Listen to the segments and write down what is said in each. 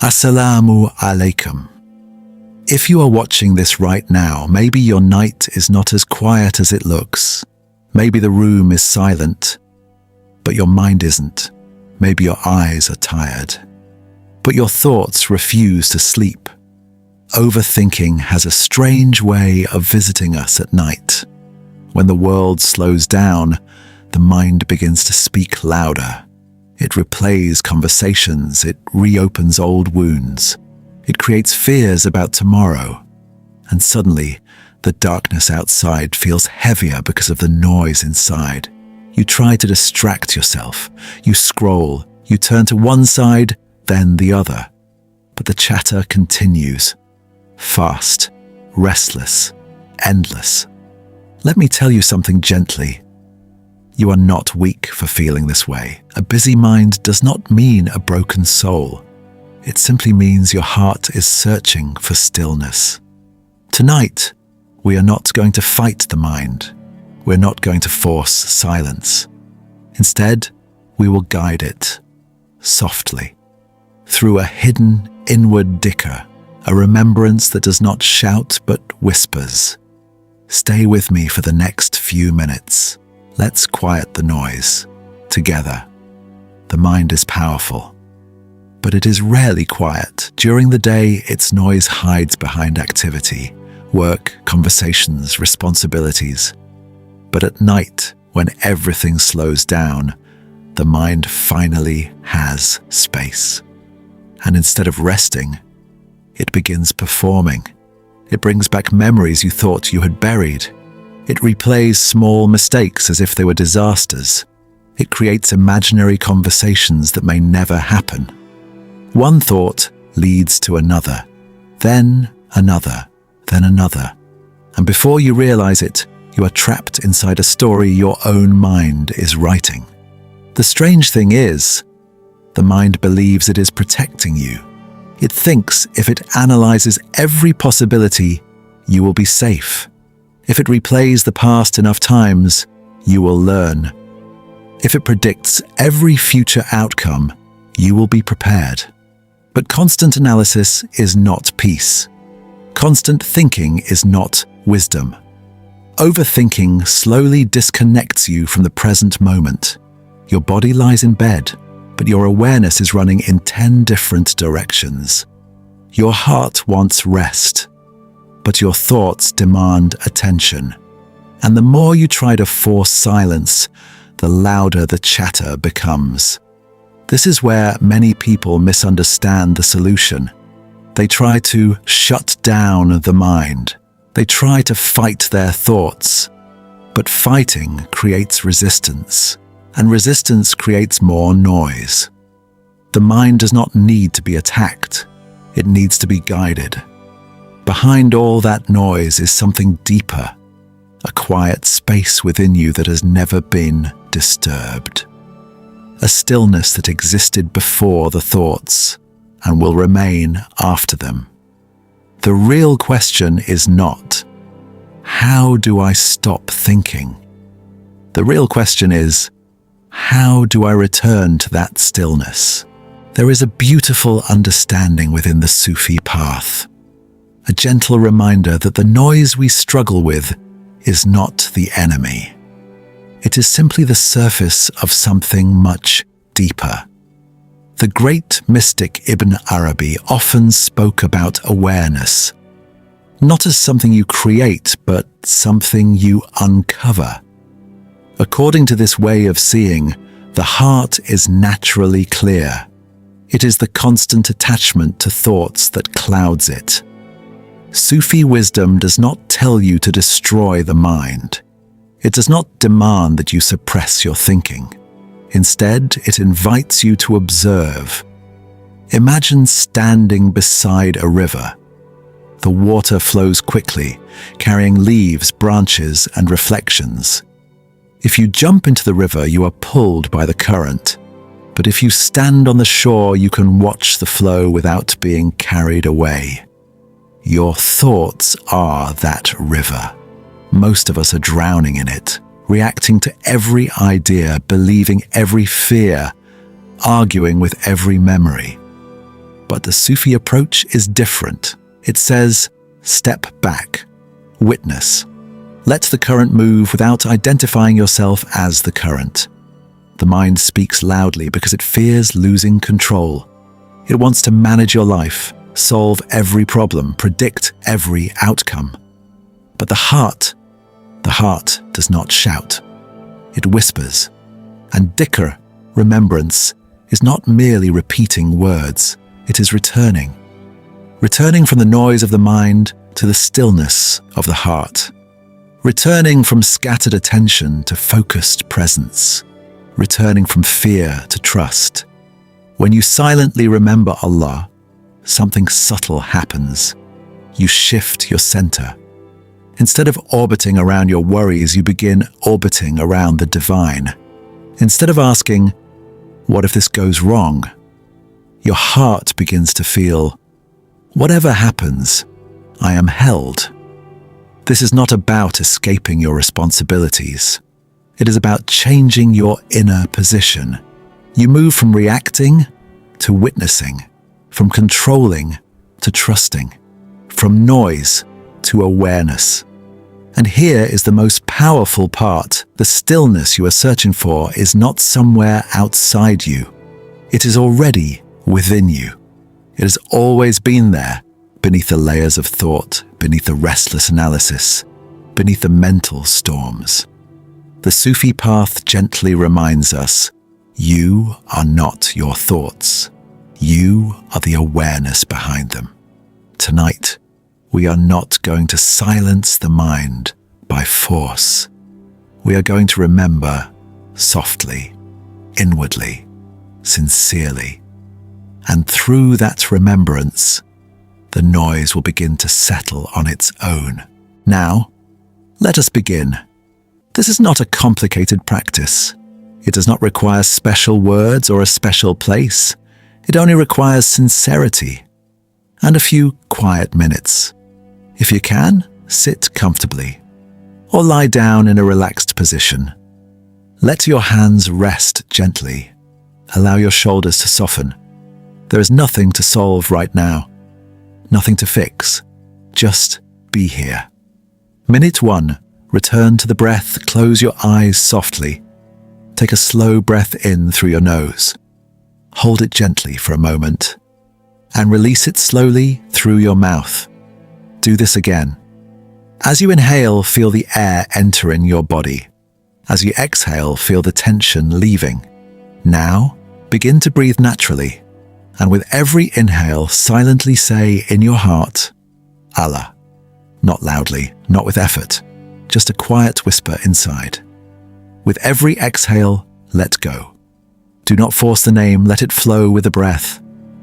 Assalamu alaikum. If you are watching this right now, maybe your night is not as quiet as it looks. Maybe the room is silent, but your mind isn't. Maybe your eyes are tired, but your thoughts refuse to sleep. Overthinking has a strange way of visiting us at night. When the world slows down, the mind begins to speak louder. It replays conversations, it reopens old wounds. It creates fears about tomorrow. And suddenly, the darkness outside feels heavier because of the noise inside. You try to distract yourself. You scroll. You turn to one side, then the other. But the chatter continues. Fast, restless, endless. Let me tell you something gently. You are not weak for feeling this way. A busy mind does not mean a broken soul. It simply means your heart is searching for stillness. Tonight, we are not going to fight the mind. We're not going to force silence. Instead, we will guide it, softly, through a hidden inward dhikr, a remembrance that does not shout but whispers. Stay with me for the next few minutes. Let's quiet the noise, together. The mind is powerful, but it is rarely quiet. During the day, its noise hides behind activity, work, conversations, responsibilities. But at night, when everything slows down, the mind finally has space. And instead of resting, it begins performing. It brings back memories you thought you had buried. It replays small mistakes as if they were disasters. It creates imaginary conversations that may never happen. One thought leads to another, then another, then another. And before you realize it, you are trapped inside a story your own mind is writing. The strange thing is, the mind believes it is protecting you. It thinks if it analyzes every possibility, you will be safe. If it replays the past enough times, you will learn. If it predicts every future outcome, you will be prepared. But constant analysis is not peace. Constant thinking is not wisdom. Overthinking slowly disconnects you from the present moment. Your body lies in bed, but your awareness is running in 10 different directions. Your heart wants rest, but your thoughts demand attention. And the more you try to force silence, the louder the chatter becomes. This is where many people misunderstand the solution. They try to shut down the mind. They try to fight their thoughts. But fighting creates resistance, and resistance creates more noise. The mind does not need to be attacked. It needs to be guided. Behind all that noise is something deeper, a quiet space within you that has never been disturbed. A stillness that existed before the thoughts and will remain after them. The real question is not, how do I stop thinking? The real question is, how do I return to that stillness? There is a beautiful understanding within the Sufi path. A gentle reminder that the noise we struggle with is not the enemy. It is simply the surface of something much deeper. The great mystic Ibn Arabi often spoke about awareness, not as something you create, but something you uncover. According to this way of seeing, the heart is naturally clear. It is the constant attachment to thoughts that clouds it. Sufi wisdom does not tell you to destroy the mind. It does not demand that you suppress your thinking. Instead, it invites you to observe. Imagine standing beside a river. The water flows quickly, carrying leaves, branches, and reflections. If you jump into the river, you are pulled by the current. But if you stand on the shore, you can watch the flow without being carried away. Your thoughts are that river. Most of us are drowning in it, reacting to every idea, believing every fear, arguing with every memory. But the Sufi approach is different. It says, step back, witness. Let the current move without identifying yourself as the current. The mind speaks loudly because it fears losing control. It wants to manage your life, solve every problem, predict every outcome. But the heart does not shout. It whispers. And Dhikr, remembrance, is not merely repeating words. It is returning. Returning from the noise of the mind to the stillness of the heart. Returning from scattered attention to focused presence. Returning from fear to trust. When you silently remember Allah, something subtle happens. You shift your center. Instead of orbiting around your worries, you begin orbiting around the divine. Instead of asking, what if this goes wrong? Your heart begins to feel, whatever happens, I am held. This is not about escaping your responsibilities. It is about changing your inner position. You move from reacting to witnessing, from controlling to trusting, from noise to awareness. And here is the most powerful part. The stillness you are searching for is not somewhere outside you. It is already within you. It has always been there, beneath the layers of thought, beneath the restless analysis, beneath the mental storms. The Sufi path gently reminds us, you are not your thoughts. You are the awareness behind them. Tonight, we are not going to silence the mind by force. We are going to remember softly, inwardly, sincerely. And through that remembrance, the noise will begin to settle on its own. Now, let us begin. This is not a complicated practice. It does not require special words or a special place. It only requires sincerity and a few quiet minutes. If you can, sit comfortably or lie down in a relaxed position. Let your hands rest gently. Allow your shoulders to soften. There is nothing to solve right now, nothing to fix. Just be here. Minute 1, return to the breath. Close your eyes softly. Take a slow breath in through your nose. Hold it gently for a moment and release it slowly through your mouth. Do this again. As you inhale, feel the air entering your body. As you exhale, feel the tension leaving. Now, begin to breathe naturally, and with every inhale, silently say in your heart, Allah. Not loudly, not with effort, just a quiet whisper inside. With every exhale, let go. Do not force the name, let it flow with the breath,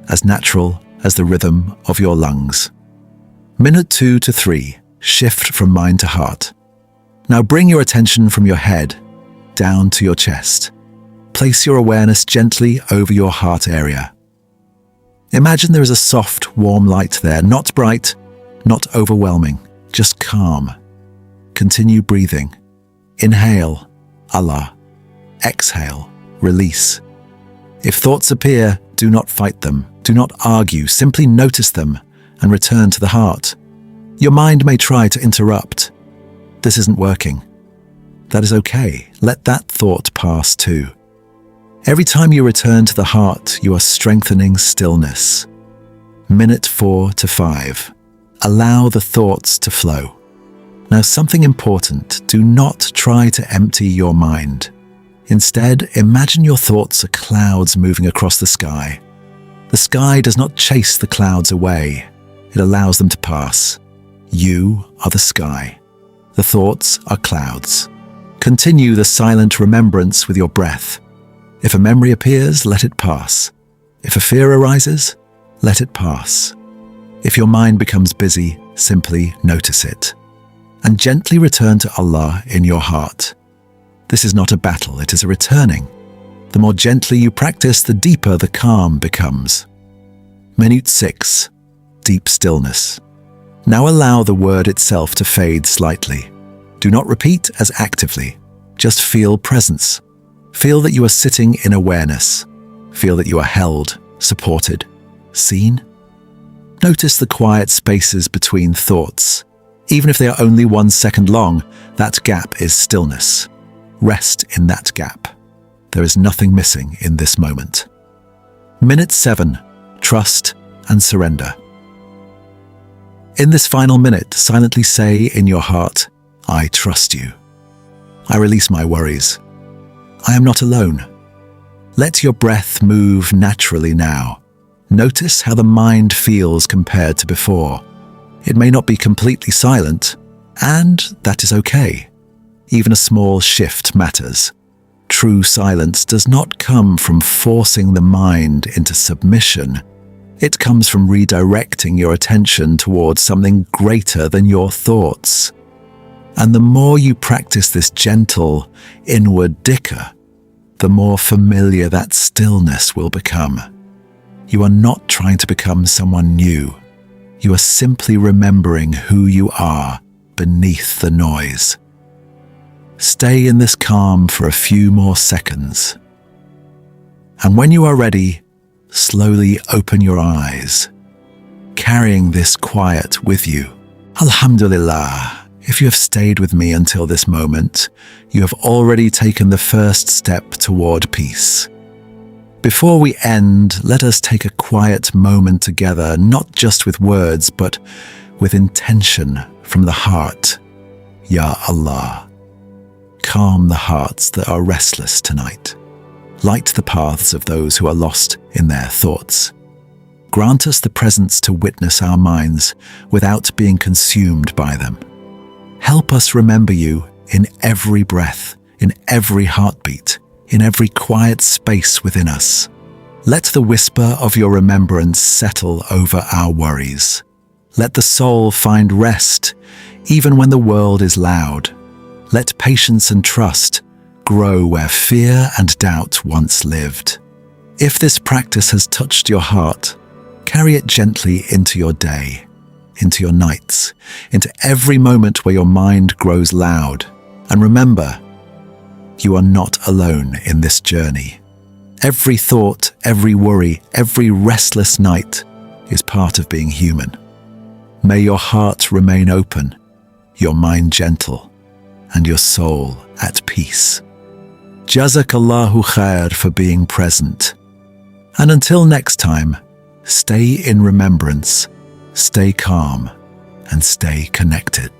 as natural as the rhythm of your lungs. Minute 2 to 3, shift from mind to heart. Now bring your attention from your head down to your chest. Place your awareness gently over your heart area. Imagine there is a soft, warm light there, not bright, not overwhelming, just calm. Continue breathing. Inhale, Allah. Exhale, release. If thoughts appear, do not fight them. Do not argue. Simply notice them and return to the heart. Your mind may try to interrupt. This isn't working. That is okay. Let that thought pass too. Every time you return to the heart, you are strengthening stillness. Minute 4 to 5. Allow the thoughts to flow. Now, something important. Do not try to empty your mind. Instead, imagine your thoughts are clouds moving across the sky. The sky does not chase the clouds away. It allows them to pass. You are the sky. The thoughts are clouds. Continue the silent remembrance with your breath. If a memory appears, let it pass. If a fear arises, let it pass. If your mind becomes busy, simply notice it. And gently return to Allah in your heart. This is not a battle, it is a returning. The more gently you practice, the deeper the calm becomes. Minute 6. Deep stillness. Now allow the word itself to fade slightly. Do not repeat as actively. Just feel presence. Feel that you are sitting in awareness. Feel that you are held, supported, Seen? Notice the quiet spaces between thoughts. Even if they are only 1 second long, that gap is stillness. Rest in that gap. There is nothing missing in this moment. Minute 7. Trust and surrender. In this final minute, silently say in your heart, I trust you. I release my worries. I am not alone. Let your breath move naturally now. Notice how the mind feels compared to before. It may not be completely silent, and that is okay. Even a small shift matters. True silence does not come from forcing the mind into submission. It comes from redirecting your attention towards something greater than your thoughts. And the more you practice this gentle, inward dhikr, the more familiar that stillness will become. You are not trying to become someone new. You are simply remembering who you are beneath the noise. Stay in this calm for a few more seconds. And when you are ready, slowly open your eyes, carrying this quiet with you. Alhamdulillah. If you have stayed with me until this moment, you have already taken the first step toward peace. Before we end, let us take a quiet moment together, not just with words, but with intention from the heart. Ya Allah. Calm the hearts that are restless tonight. Light the paths of those who are lost in their thoughts. Grant us the presence to witness our minds without being consumed by them. Help us remember you in every breath, in every heartbeat, in every quiet space within us. Let the whisper of your remembrance settle over our worries. Let the soul find rest, even when the world is loud. Let patience and trust grow where fear and doubt once lived. If this practice has touched your heart, carry it gently into your day, into your nights, into every moment where your mind grows loud. And remember, you are not alone in this journey. Every thought, every worry, every restless night is part of being human. May your heart remain open, your mind gentle, and your soul at peace. Jazakallahu khair for being present. And until next time, stay in remembrance, stay calm, and stay connected.